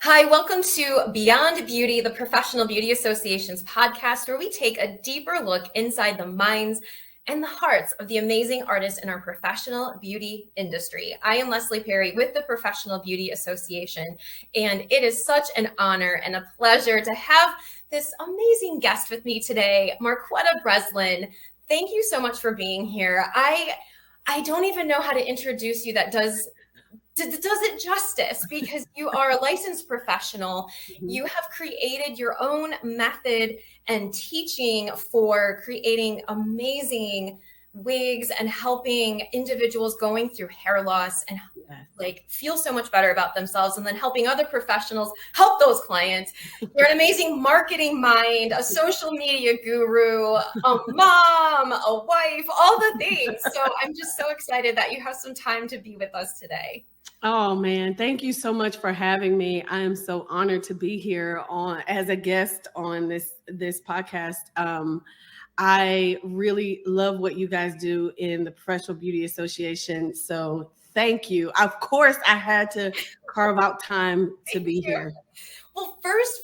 Hi, welcome to Beyond Beauty, the Professional Beauty Association's podcast, where we take a deeper look inside the minds and the hearts of the amazing artists in our professional beauty industry. I am Leslie Perry with the Professional Beauty Association, and it is such an honor and a pleasure to have this amazing guest with me today, Marquetta Breslin. Thank you so much for being here. I don't even know how to introduce you that does it justice, because you are a licensed professional. You have created your own method and teaching for creating amazing wigs and helping individuals going through hair loss and feel so much better about themselves, and then helping other professionals help those clients. You're an amazing marketing mind, a social media guru, a mom, a wife, all the things. So I'm just so excited that you have some time to be with us today. Oh man, thank you so much for having me. I am so honored to be here as a guest on this podcast. I really love what you guys do in the Professional Beauty Association. So thank you. Of course, I had to carve out time to be here. Well, first,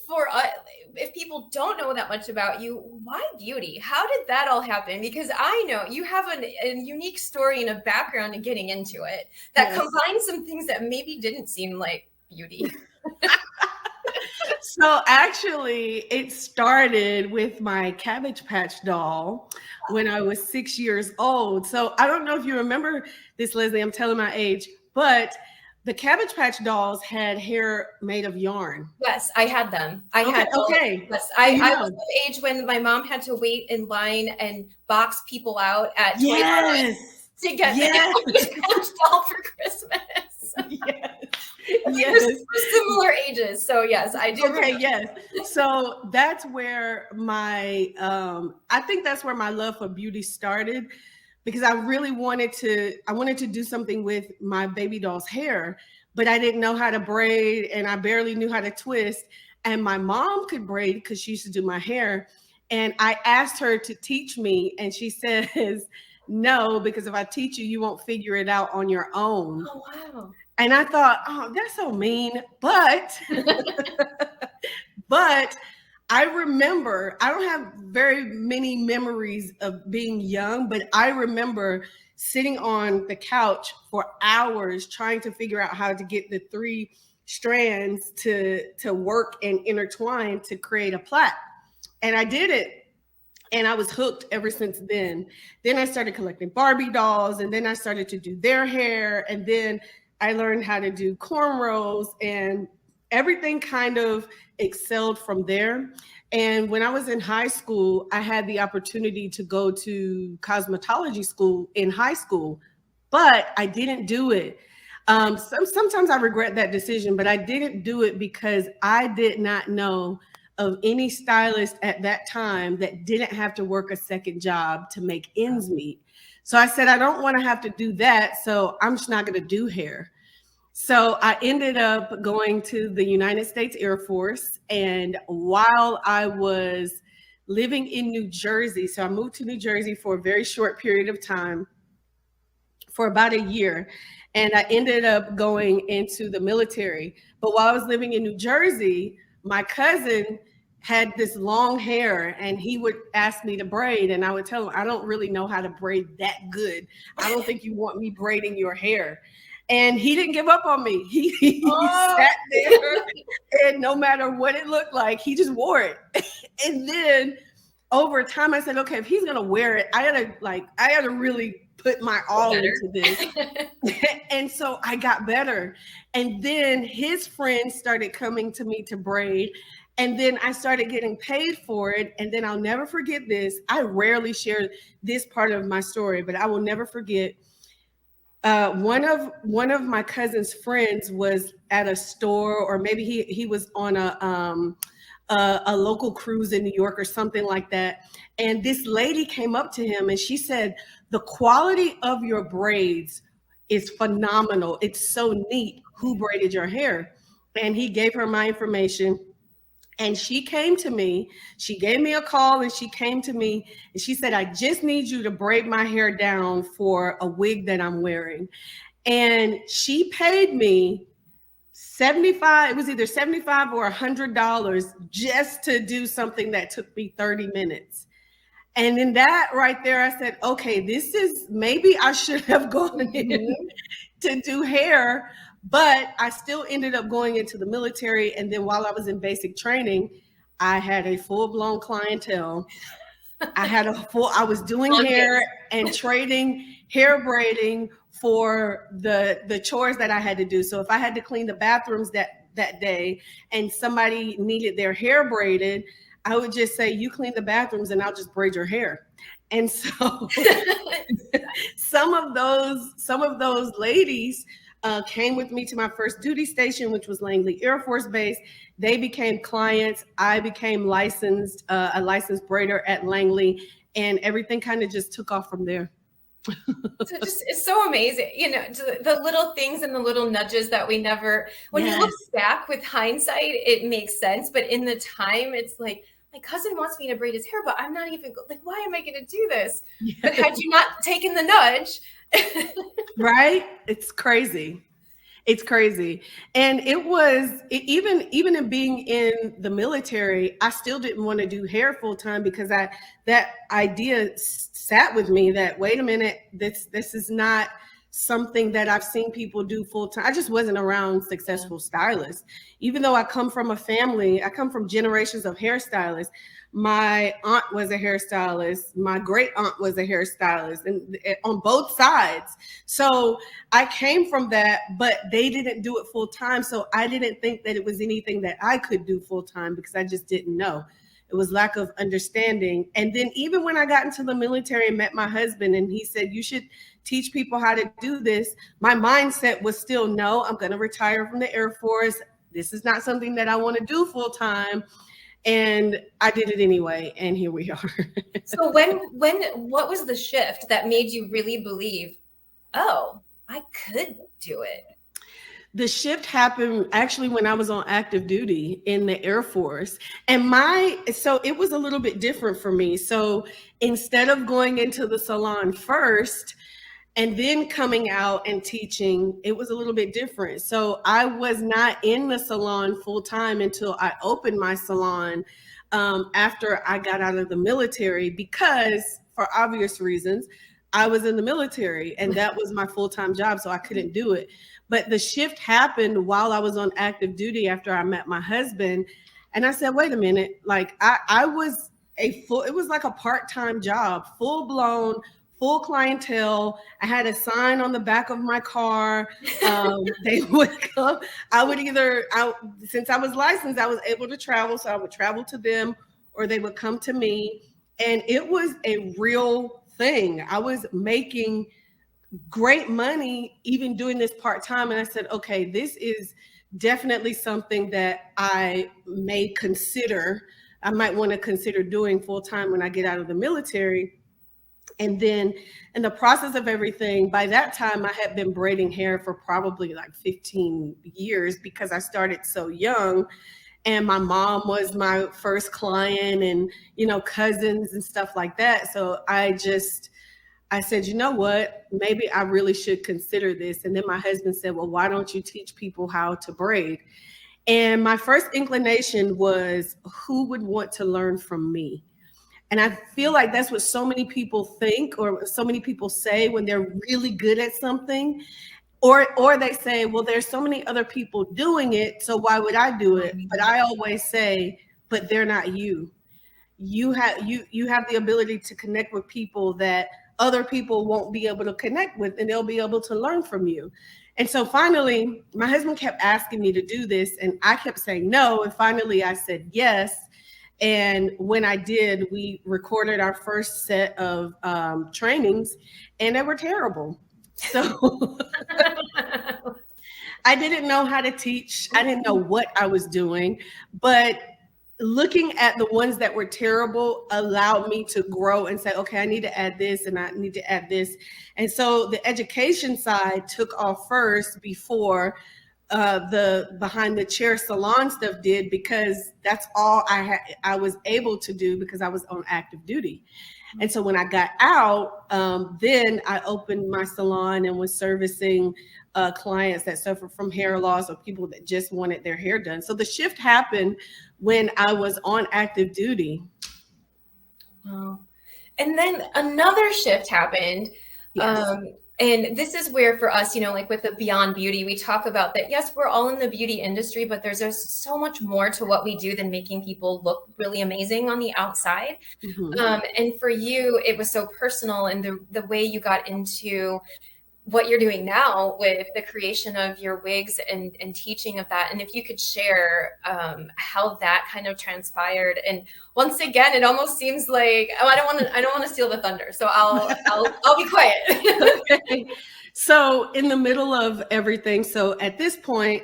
if people don't know that much about you, why beauty? How did that all happen? Because I know you have a unique story and a background in getting into it that combines some things that maybe didn't seem like beauty. So actually, it started with my Cabbage Patch doll when I was 6 years old. So I don't know if you remember this, Leslie, I'm telling my age, but the Cabbage Patch dolls had hair made of yarn. Yes, I had them. I was of age when my mom had to wait in line and box people out at Toys R Us to get the Cabbage Patch doll for Christmas. Yes. We're similar ages, so yes, I do. Okay, yes. So that's where I think that's where my love for beauty started, because I really wanted to do something with my baby doll's hair, but I didn't know how to braid and I barely knew how to twist. And my mom could braid because she used to do my hair. And I asked her to teach me, and she says, no, because if I teach you, you won't figure it out on your own. Oh, wow. And I thought, oh, that's so mean. But I remember, I don't have very many memories of being young, but I remember sitting on the couch for hours trying to figure out how to get the 3 strands to work and intertwine to create a plait. And I did it. And I was hooked ever since then. Then I started collecting Barbie dolls, and then I started to do their hair. And then I learned how to do cornrows, and everything kind of excelled from there. And when I was in high school, I had the opportunity to go to cosmetology school in high school, but I didn't do it. Sometimes I regret that decision, but I didn't do it because I did not know of any stylist at that time that didn't have to work a second job to make ends meet. So I said, I don't want to have to do that, so I'm just not going to do hair. So I ended up going to the United States Air Force. And while I was living in New Jersey, so I moved to New Jersey for a very short period of time, for about a year. And I ended up going into the military. But while I was living in New Jersey, my cousin had this long hair, and he would ask me to braid, and I would tell him, I don't really know how to braid that good. I don't think you want me braiding your hair. And he didn't give up on me. He sat there, and no matter what it looked like, he just wore it. And then over time, I said, okay, if he's gonna wear it, I gotta really put my all into this. And so I got better. And then his friends started coming to me to braid. And then I started getting paid for it. And then I'll never forget this. I rarely share this part of my story, but I will never forget. One of my cousin's friends was at a store, or maybe he was on a local cruise in New York or something like that. And this lady came up to him and she said, the quality of your braids is phenomenal. It's so neat. Who braided your hair? And he gave her my information. And she came to me, she gave me a call, and she came to me and she said, I just need you to braid my hair down for a wig that I'm wearing. And she paid me $75, it was either $75 or $100 just to do something that took me 30 minutes. And in that right there, I said, okay, this is, maybe I should have gone in to do hair, but I still ended up going into the military. And then while I was in basic training, I had a full-blown clientele. I was doing hair and trading hair braiding for the chores that I had to do. So if I had to clean the bathrooms that day and somebody needed their hair braided, I would just say, you clean the bathrooms and I'll just braid your hair. And so some of those ladies came with me to my first duty station, which was Langley Air Force Base. They became clients. I became a licensed braider at Langley, and everything kind of just took off from there. So it's so amazing, the little things and the little nudges that we never, when you look back with hindsight, it makes sense. But in the time, it's like, my cousin wants me to braid his hair, but I'm not even like, why am I going to do this? Yes. But had you not taken the nudge, right? It's crazy. It's crazy. And even in being in the military, I still didn't want to do hair full time because that idea sat with me that, wait a minute, this is not something that I've seen people do full time. I just wasn't around successful stylists. Even though I come from generations of hairstylists. My aunt was a hairstylist. My great aunt was a hairstylist, and on both sides. So I came from that, but they didn't do it full time. So I didn't think that it was anything that I could do full time because I just didn't know. It was lack of understanding. And then even when I got into the military and met my husband, and he said, you should teach people how to do this, my mindset was still, no, I'm going to retire from the Air Force. This is not something that I want to do full time. And I did it anyway, and here we are. So what was the shift that made you really believe, oh, I could do it? The shift happened actually when I was on active duty in the Air Force. And so it was a little bit different for me. So instead of going into the salon first and then coming out and teaching, it was a little bit different. So I was not in the salon full time until I opened my salon after I got out of the military, because for obvious reasons, I was in the military and that was my full-time job. So I couldn't do it. But the shift happened while I was on active duty after I met my husband. And I said, wait a minute, like it was like a part-time job, full-blown, full clientele. I had a sign on the back of my car. They would come. Since I was licensed, I was able to travel. So I would travel to them or they would come to me. And it was a real thing. I was making great money, even doing this part-time. And I said, okay, this is definitely something that I may consider. I might want to consider doing full-time when I get out of the military. And then in the process of everything, by that time, I had been braiding hair for probably like 15 years because I started so young. And my mom was my first client and, cousins and stuff like that. So I said, you know what, maybe I really should consider this. And then my husband said, well, why don't you teach people how to braid? And my first inclination was, who would want to learn from me? And I feel like that's what so many people think, or so many people say when they're really good at something, or they say, well, there's so many other people doing it, so why would I do it? But I always say, but they're not you. You have the ability to connect with people that other people won't be able to connect with, and they'll be able to learn from you. And so finally, my husband kept asking me to do this, and I kept saying no. And finally, I said yes. And when I did, we recorded our first set of trainings, and they were terrible. So I didn't know how to teach. I didn't know what I was doing, but looking at the ones that were terrible allowed me to grow and say, okay, I need to add this and I need to add this. And so the education side took off first before the behind the chair salon stuff did, because that's all I was able to do because I was on active duty. And so when I got out, then I opened my salon and was servicing clients that suffer from hair loss or people that just wanted their hair done. So the shift happened when I was on active duty. Wow. And then another shift happened. Yes. And this is where for us, like with the Beyond Beauty, we talk about that, yes, we're all in the beauty industry, but there's so much more to what we do than making people look really amazing on the outside. And for you, it was so personal, and the way you got into what you're doing now with the creation of your wigs and teaching of that. And if you could share how that kind of transpired. And once again, it almost seems like, I don't want to steal the thunder. So I'll be quiet. Okay. So in the middle of everything. So at this point,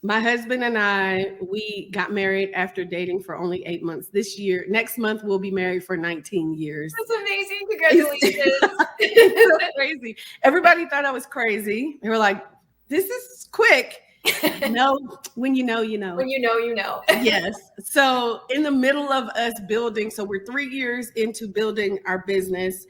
my husband and I, we got married after dating for only 8 months. Next month, we'll be married for 19 years. That's amazing. Congratulations. It's so crazy. Everybody thought I was crazy. They were like, this is quick. No, when you know, you know. When you know, you know. Yes. So in the middle of us building, so we're 3 years into building our business,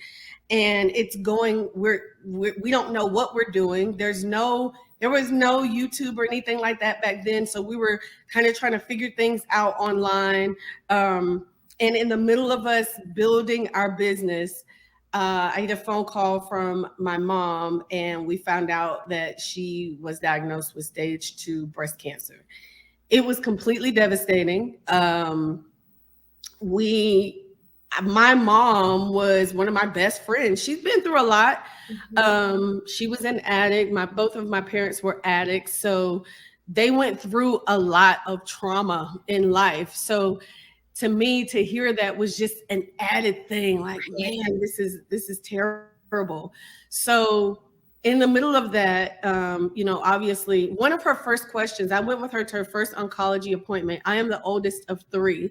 and it's going, we don't know what we're doing. There was no YouTube or anything like that back then. So we were kind of trying to figure things out online. And in the middle of us building our business, I had a phone call from my mom, and we found out that she was diagnosed with stage 2 breast cancer. It was completely devastating. My mom was one of my best friends. She's been through a lot. She was an addict. Both of my parents were addicts. So they went through a lot of trauma in life. So to me, to hear that was just an added thing. Like, man, this is terrible. So in the middle of that, obviously one of her first questions, I went with her to her first oncology appointment. I am the oldest of 3.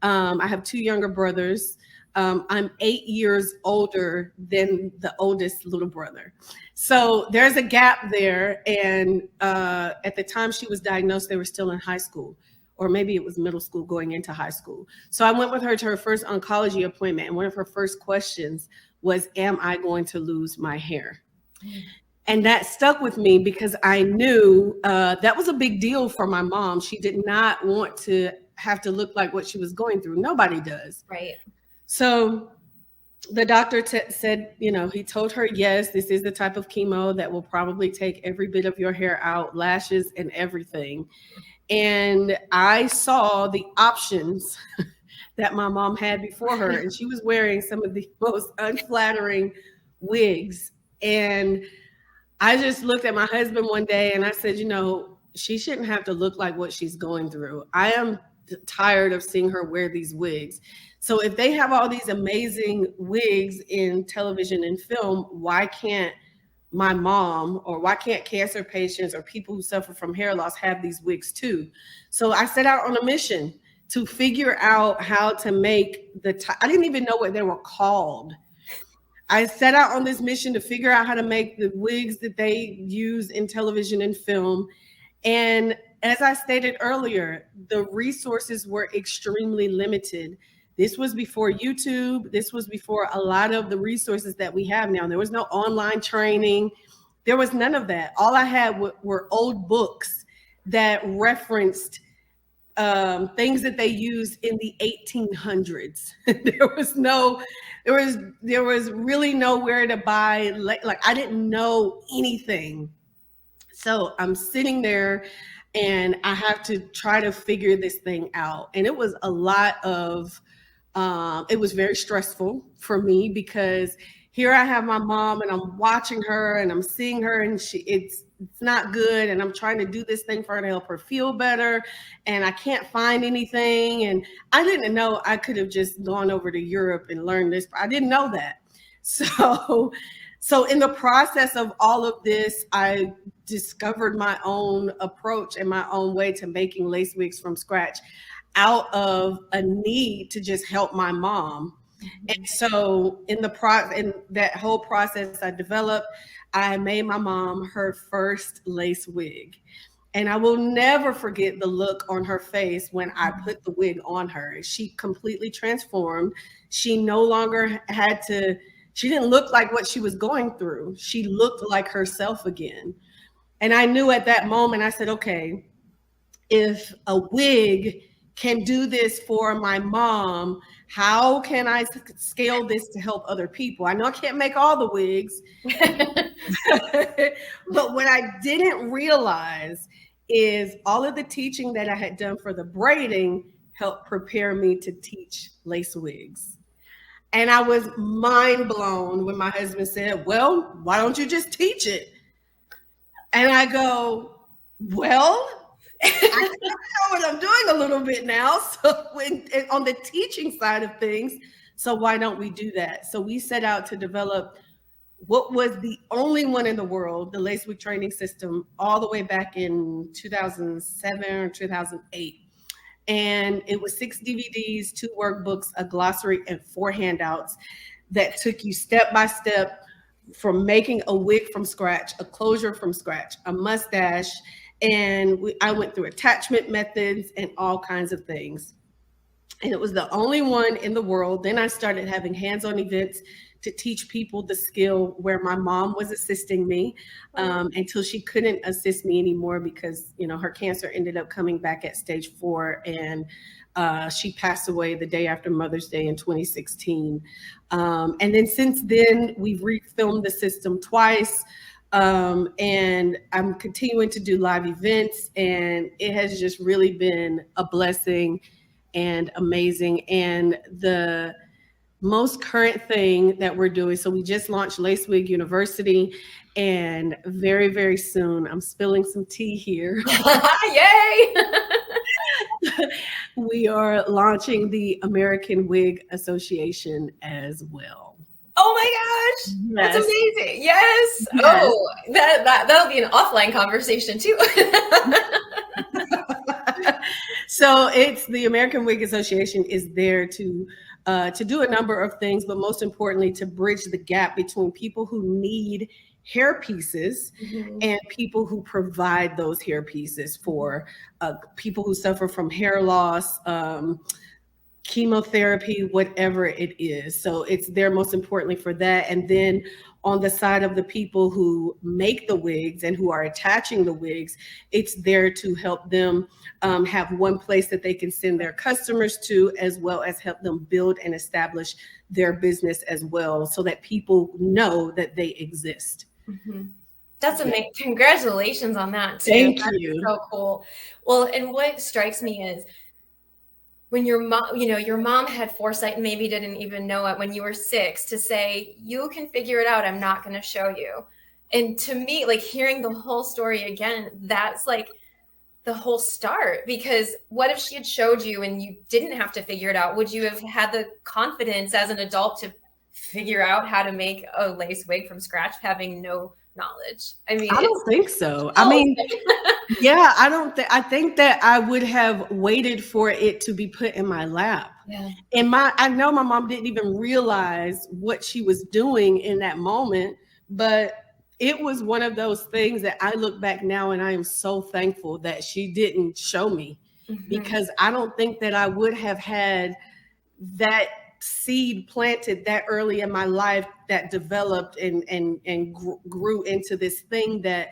I have 2 younger brothers. I'm 8 years older than the oldest little brother. So there's a gap there. And at the time she was diagnosed, they were still in high school, or maybe it was middle school going into high school. So I went with her to her first oncology appointment. And one of her first questions was, am I going to lose my hair? And that stuck with me because I knew that was a big deal for my mom. She did not want to have to look like what she was going through. Nobody does. Right. So the doctor said, he told her, yes, this is the type of chemo that will probably take every bit of your hair out, lashes and everything. And I saw the options that my mom had before her, and she was wearing some of the most unflattering wigs. And I just looked at my husband one day and I said, she shouldn't have to look like what she's going through. I am tired of seeing her wear these wigs. So if they have all these amazing wigs in television and film, why can't my mom, or why can't cancer patients or people who suffer from hair loss have these wigs too? So I set out on a mission to figure out how to make I didn't even know what they were called. I set out on this mission to figure out how to make the wigs that they use in television and film. And as I stated earlier, the resources were extremely limited. This was before YouTube. This was before a lot of the resources that we have now. There was no online training. There was none of that. All I had were old books that referenced things that they used in the 1800s. There was really nowhere to buy. Like I didn't know anything. So I'm sitting there and I have to try to figure this thing out. And it was a lot of, it was very stressful for me because here I have my mom and I'm watching her and I'm seeing her and it's not good. And I'm trying to do this thing for her to help her feel better. And I can't find anything. And I didn't know I could have just gone over to Europe and learned this. I didn't know that. So in the process of all of this, I discovered my own approach and my own way to making lace wigs from scratch out of a need to just help my mom. And so in that whole process I made my mom her first lace wig. And I will never forget the look on her face when I put the wig on her. She completely transformed. She no longer had to She didn't look like what she was going through. She looked like herself again. And I knew at that moment, I said, okay, if a wig can do this for my mom, how can I scale this to help other people? I know I can't make all the wigs, but what I didn't realize is all of the teaching that I had done for the braiding helped prepare me to teach lace wigs. And I was mind blown when my husband said, well, why don't you just teach it? And I go, well, I know what I'm doing a little bit now. So on the teaching side of things, so why don't we do that? So we set out to develop what was the only one in the world, the lace wig training system, all the way back in 2007 or 2008. And it was 6 DVDs, 2 workbooks, a glossary, and 4 handouts that took you step by step from making a wig from scratch, a closure from scratch, a mustache. And I went through attachment methods and all kinds of things. And it was the only one in the world. Then I started having hands-on events to teach people the skill where my mom was assisting me until she couldn't assist me anymore because, you know, her cancer ended up coming back at stage 4 and she passed away the day after Mother's Day in 2016. And then since then, we've refilmed the system twice. And I'm continuing to do live events, and it has just really been a blessing and amazing. And the most current thing that we're doing, so we just launched Lace Wig University, and very, very soon, I'm spilling some tea here. Yay! We are launching the American Wig Association as well. Oh my gosh, yes. That's amazing. Yes. Oh, that'll be an offline conversation too. So it's the American Wig Association is there to do a number of things, but most importantly, to bridge the gap between people who need hair pieces and people who provide those hair pieces for people who suffer from hair loss, chemotherapy, whatever it is. So it's there most importantly for that. And then on the side of the people who make the wigs and who are attaching the wigs, it's there to help them have one place that they can send their customers to, as well as help them build and establish their business as well, so that people know that they exist. That's amazing. Congratulations on that too. Thank That's you. So cool. Well, and what strikes me is when your mom, you know, your mom had foresight and maybe didn't even know it when you were 6 to say, you can figure it out. I'm not going to show you. And to me, like hearing the whole story again, that's like the whole start, because what if she had showed you and you didn't have to figure it out? Would you have had the confidence as an adult to figure out how to make a lace wig from scratch, having no knowledge? I mean, I don't think so. I mean, yeah, I think that I would have waited for it to be put in my lap. Yeah. And I know my mom didn't even realize what she was doing in that moment, but it was one of those things that I look back now and I am so thankful that she didn't show me, because I don't think that I would have had that seed planted that early in my life that developed and grew into this thing that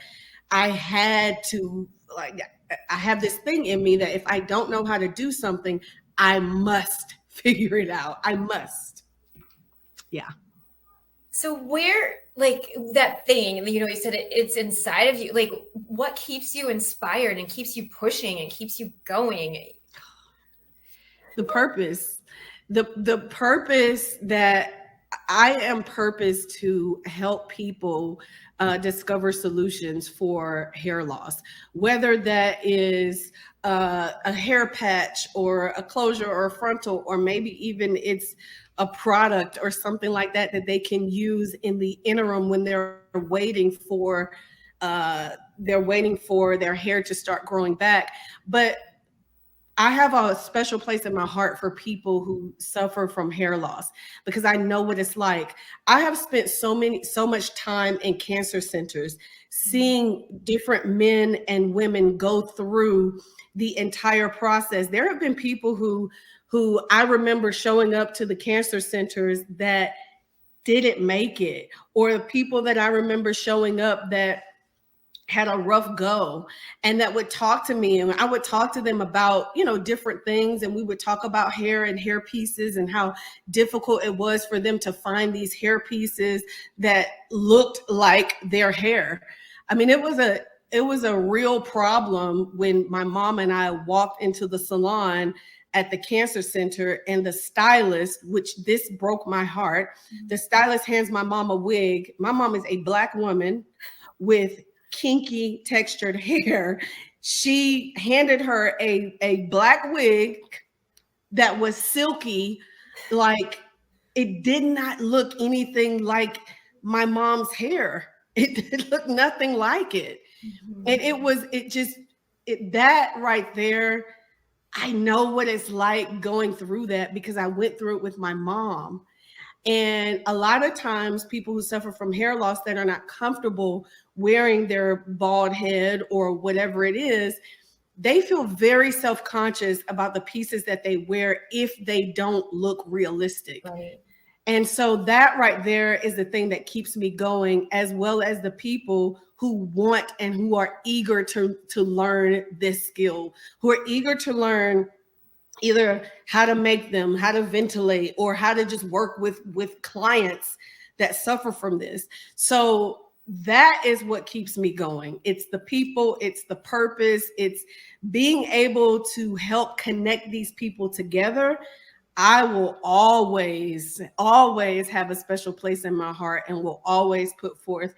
I had to, like, I have this thing in me that if I don't know how to do something, I must figure it out. I must. Yeah. So where, like that thing, you know, you said it's inside of you, like what keeps you inspired and keeps you pushing and keeps you going? The purpose, the purpose that I am purposed to help people discover solutions for hair loss, whether that is a hair patch or a closure or a frontal, or maybe even it's a product or something like that that they can use in the interim when they're waiting for their hair to start growing back. But I have a special place in my heart for people who suffer from hair loss, because I know what it's like. I have spent so much time in cancer centers seeing different men and women go through the entire process. There have been people who I remember showing up to the cancer centers that didn't make it, or the people that I remember showing up that had a rough go and that would talk to me, and I would talk to them about, different things, and we would talk about hair and hair pieces and how difficult it was for them to find these hair pieces that looked like their hair. I mean, it was a real problem when my mom and I walked into the salon at the cancer center, and the stylist, which this broke my heart, the stylist hands my mom a wig. My mom is a Black woman with kinky textured hair. She handed her a Black wig that was silky, like it did not look anything like my mom's hair. It looked nothing like it. And that right there, I know what it's like going through that because I went through it with my mom. And a lot of times people who suffer from hair loss that are not comfortable wearing their bald head or whatever it is, they feel very self-conscious about the pieces that they wear if they don't look realistic. Right. And so that right there is the thing that keeps me going, as well as the people who want and who are eager to learn this skill, who are eager to learn either how to make them, how to ventilate, or how to just work with clients that suffer from this. So that is what keeps me going. It's the people, it's the purpose, it's being able to help connect these people together. I will always, always have a special place in my heart and will always put forth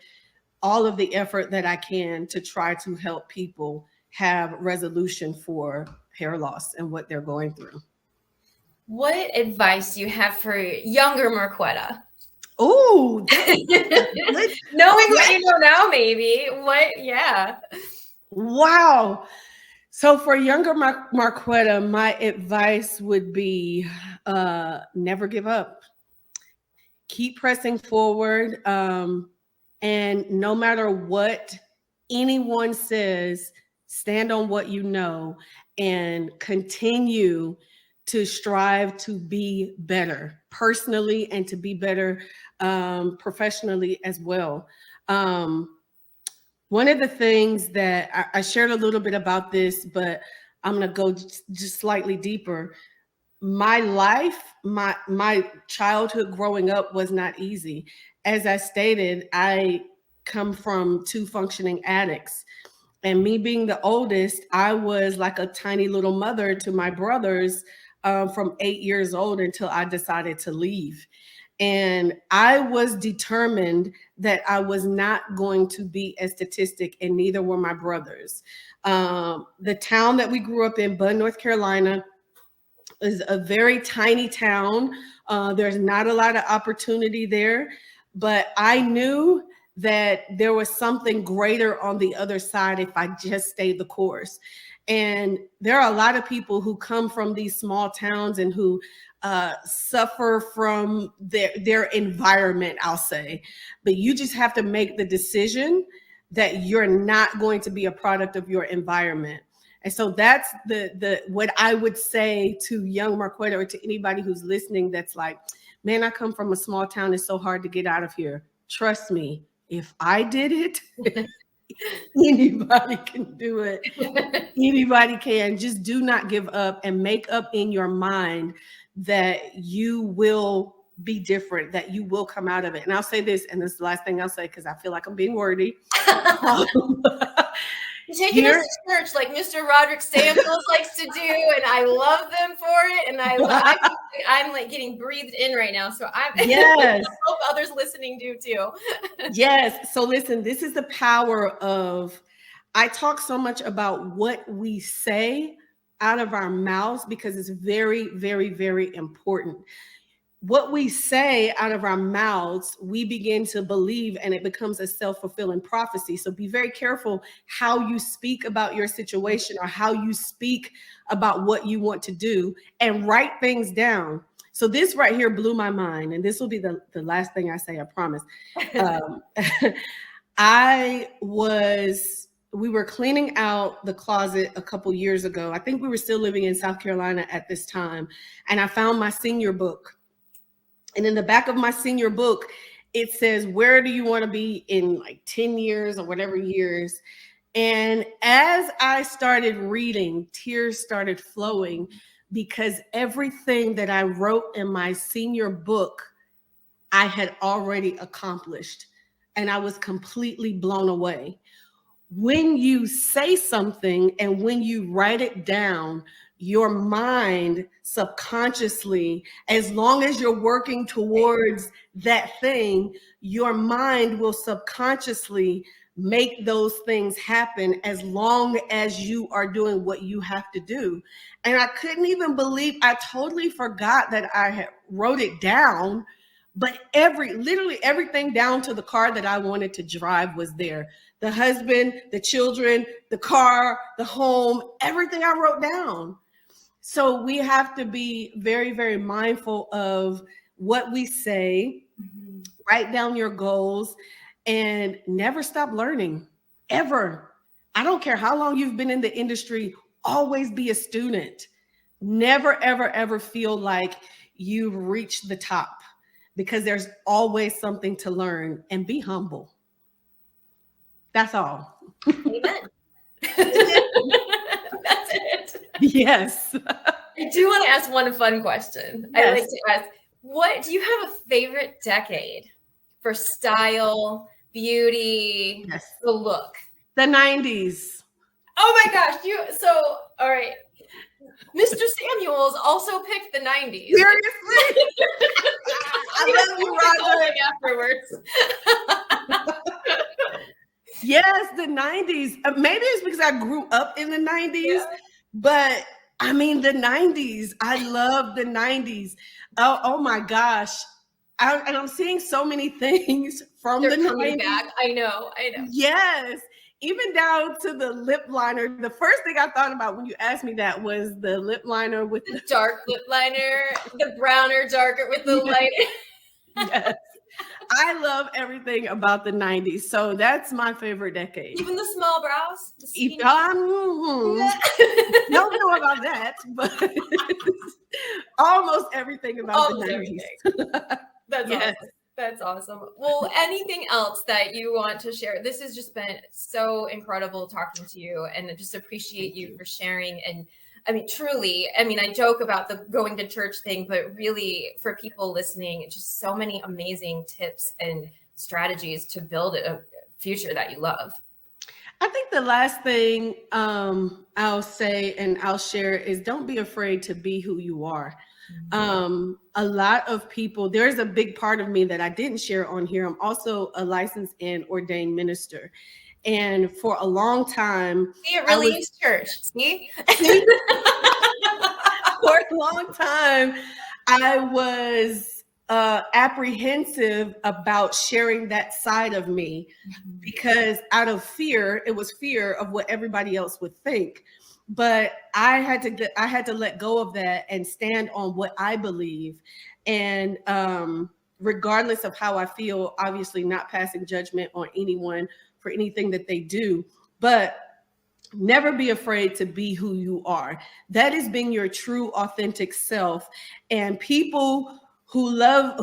all of the effort that I can to try to help people have resolution for hair loss and what they're going through. What advice do you have for younger Marquetta? Oh, knowing what you know now, maybe. Yeah. Wow. So for younger Marquetta, my advice would be never give up. Keep pressing forward. And no matter what anyone says, stand on what you know and continue to strive to be better personally and to be better professionally as well. One of the things that I shared a little bit about this, but I'm going to go just slightly deeper. My life, my childhood growing up was not easy. As I stated, I come from 2 functioning addicts. And me being the oldest, I was like a tiny little mother to my brothers from 8 years old until I decided to leave. And I was determined that I was not going to be a statistic, and neither were my brothers. The town that we grew up in, Bud, North Carolina, is a very tiny town. There's not a lot of opportunity there, but I knew that there was something greater on the other side if I just stayed the course. And there are a lot of people who come from these small towns and who suffer from their environment, I'll say. But you just have to make the decision that you're not going to be a product of your environment. And so that's the what I would say to young Marquetta or to anybody who's listening that's like, man, I come from a small town. It's so hard to get out of here. Trust me, if I did it, anybody can do it. Anybody can. Just do not give up and make up in your mind that you will be different, that you will come out of it. And I'll say this, and this is the last thing I'll say because I feel like I'm being wordy. You're taking us to church like Mr. Roderick Samples likes to do, and I love them for it. And I'm like getting breathed in right now. So yes. I hope others listening do too. Yes. So listen, this is the power of, I talk so much about what we say out of our mouths because it's very, very, very important. What we say out of our mouths, we begin to believe, and it becomes a self-fulfilling prophecy. So be very careful how you speak about your situation or how you speak about what you want to do, and write things down. So this right here blew my mind, and this will be the last thing I say, I promise. We were cleaning out the closet a couple years ago. I think we were still living in South Carolina at this time, and I found my senior book. And in the back of my senior book, it says, where do you want to be in like 10 years or whatever years? And as I started reading, tears started flowing because everything that I wrote in my senior book, I had already accomplished. And I was completely blown away. When you say something and when you write it down, your mind subconsciously, as long as you're working towards that thing, your mind will subconsciously make those things happen as long as you are doing what you have to do. And I couldn't even believe, I totally forgot that I had wrote it down, but literally everything down to the car that I wanted to drive was there. The husband, the children, the car, the home, everything I wrote down. So we have to be very, very mindful of what we say, write down your goals, and never stop learning, ever. I don't care how long you've been in the industry, always be a student. Never, ever, ever feel like you've reached the top, because there's always something to learn, and be humble. That's all. Amen. That's it. Yes. I do want to ask one fun question. Yes. I like to ask, what do you have a favorite decade for style, beauty, Yes. the look? The 90s. Oh my gosh, all right. Mr. Samuels also picked the 90s. Seriously? I love you, Roger. Afterwards. Yes, the 90s. Maybe it's because I grew up in the 90s, but I mean, the 90s. I love the 90s. Oh my gosh. And I'm seeing so many things from They're the coming 90s. Back. I know. Yes. Even down to the lip liner. The first thing I thought about when you asked me that was the lip liner with the dark lip liner, the browner, darker with the light. Yes. I love everything about the 90s. So that's my favorite decade. Even the small brows? Don't know about that, but almost everything about the 90s. That's awesome. That's awesome. Well, anything else that you want to share? This has just been so incredible talking to you, and I just appreciate you for sharing. And I mean, truly, I joke about the going to church thing, but really for people listening, just so many amazing tips and strategies to build a future that you love. I think the last thing I'll say and I'll share is, don't be afraid to be who you are. A lot of people, there's a big part of me that I didn't share on here. I'm also a licensed and ordained minister. And for a long time, it really is church. See? For a long time, I was apprehensive about sharing that side of me, because out of fear, it was fear of what everybody else would think. But I had to let go of that and stand on what I believe. And regardless of how I feel, obviously not passing judgment on anyone for anything that they do, but never be afraid to be who you are. That is being your true, authentic self. And people who love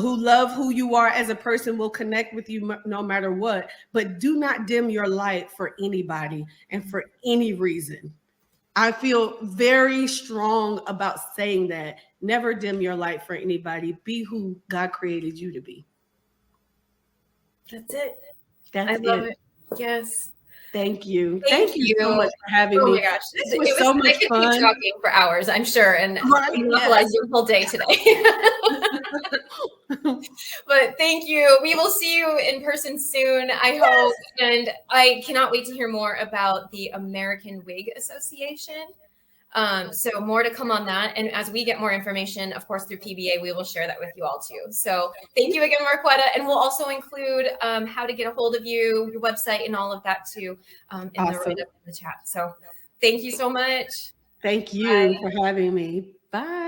who you are as a person will connect with you no matter what. But do not dim your light for anybody and for any reason. I feel very strong about saying that. Never dim your light for anybody. Be who God created you to be. That's it. I love it. Yes. Thank you. Thank you so much for having me. Oh my gosh. This was so much fun. I could keep talking for hours, I'm sure, and monopolize your whole day today. But thank you. We will see you in person soon, I hope. And I cannot wait to hear more about the American Wig Association. So more to come on that. And as we get more information, of course, through PBA, we will share that with you all too. So thank you again, Marquetta. And we'll also include how to get a hold of you, your website, and all of that too in the chat. So thank you so much. Thank you for having me. Bye.